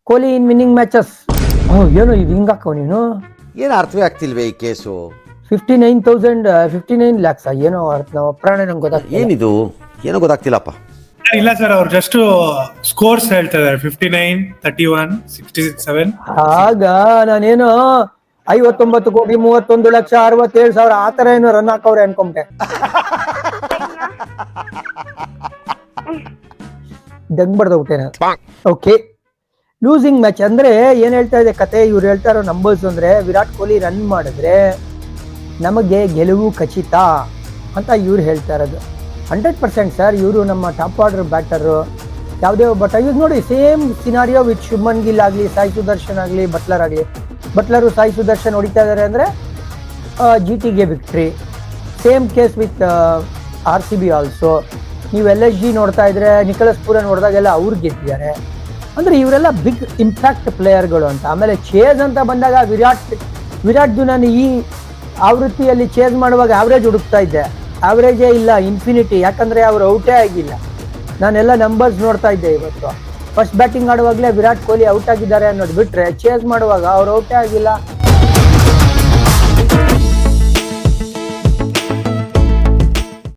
ಕೊಹ್ಲಿ ಇನ್ winning matches. ಏನೋ ಇದು ಹಿಂಗಾಕವ್ ನೀನು. ಏನು ಅರ್ಥವೇ ಆಗ್ತಿಲ್ವೇ ಈ ಕೇಸು? 59 lakhs ಏನೋ ಅರ್ಥ ಪ್ರಾಣ ನಂಗೆ ಗೊತ್ತಾಗ್ತಿಲ್ಲ. ಏನಿದು ಏನೋ ಗೊತ್ತಾಗ್ತಿಲ್ಲಪ್ಪ. ಇಲ್ಲ ಸರ್, ಅವ್ರು ಜಸ್ಟ್ ಸ್ಕೋರ್ಸ್ ಹೇಳ್ತಾ ಇದಾರೆ. 59, 31, 67. ಆಗ ನಾನೇನೋ 59 ಕೋಟಿ 31 ಲಕ್ಷ 67,000 ಆತರ ಏನೋ ರನ್ ಹಾಕವ್ರೆ ಅನ್ಕೊಂಡೆ. ದಂಗ್ ಬಡ್ದೋಗ್ಬಿಟ್ಟೆ. ಓಕೆ, ಲೂಸಿಂಗ್ ಮ್ಯಾಚ್ ಅಂದ್ರೆ ಏನ್ ಹೇಳ್ತಾ ಇದೆ ಕತೆ, ಇವ್ರು ಹೇಳ್ತಾ ಇರೋ ನಂಬರ್ಸ್ ಅಂದ್ರೆ ವಿರಾಟ್ ಕೊಹ್ಲಿ ರನ್ ಮಾಡಿದ್ರೆ ನಮಗೆ ಗೆಲುವು ಖಚಿತ ಅಂತ ಇವ್ರು ಹೇಳ್ತಾ ಇರೋದು. 100% ಸರ್. ಇವರು ನಮ್ಮ ಟಾಪ್ ಆರ್ಡರ್ ಬ್ಯಾಟರು. ಯಾವುದೇ ಒಬ್ಬ ಈಗ ನೋಡಿ, same scenario with Shubman Gill ಆಗಲಿ, ಸಾಯಿ ಸುದರ್ಶನ್ ಆಗಲಿ, ಬಟ್ಲರ್ ಆಗಲಿ. ಬಟ್ಲರು ಸಾಯಿ ಸುದರ್ಶನ್ ಹೊಡಿತಾ ಇದ್ದಾರೆ ಅಂದರೆ GTಗೆ victory. Same case with RCB also. ನೀವು LSG ನೋಡ್ತಾ ಇದ್ರೆ ನಿಕೋಲಸ್ ಪೂರನ್ ಹೊಡೆದಾಗೆಲ್ಲ ಅವ್ರು ಗೆದ್ದಿದ್ದಾರೆ. ಅಂದರೆ ಇವರೆಲ್ಲ ಬಿಗ್ ಇಂಪ್ಯಾಕ್ಟ್ ಪ್ಲೇಯರ್ಗಳು ಅಂತ. ಆಮೇಲೆ ಚೇಸ್ ಅಂತ ಬಂದಾಗ ವಿರಾಟ್ದು ನಾನು ಈ ಆವೃತ್ತಿಯಲ್ಲಿ ಚೇಸ್ ಮಾಡುವಾಗ ಆವ್ರೇಜ್ ಹುಡುಕ್ತಾ ಇದ್ದೆ. ಆವ್ರೇಜೇ ಇಲ್ಲ, ಇನ್ಫಿನಿಟಿ. ಯಾಕಂದರೆ ಅವರು ಔಟೇ ಆಗಿಲ್ಲ. ನಾನೆಲ್ಲ ನಂಬರ್ಸ್ ನೋಡ್ತಾ ಇದ್ದೆ ಇವತ್ತು. ಫಸ್ಟ್ ಬ್ಯಾಟಿಂಗ್ ಆಡುವಾಗಲೇ ವಿರಾಟ್ ಕೊಹ್ಲಿ ಔಟ್ ಆಗಿದ್ದಾರೆ ಅನ್ನೋದು ಬಿಟ್ಟರೆ, ಚೇಸ್ ಮಾಡುವಾಗ ಅವ್ರು ಔಟೇ ಆಗಿಲ್ಲ.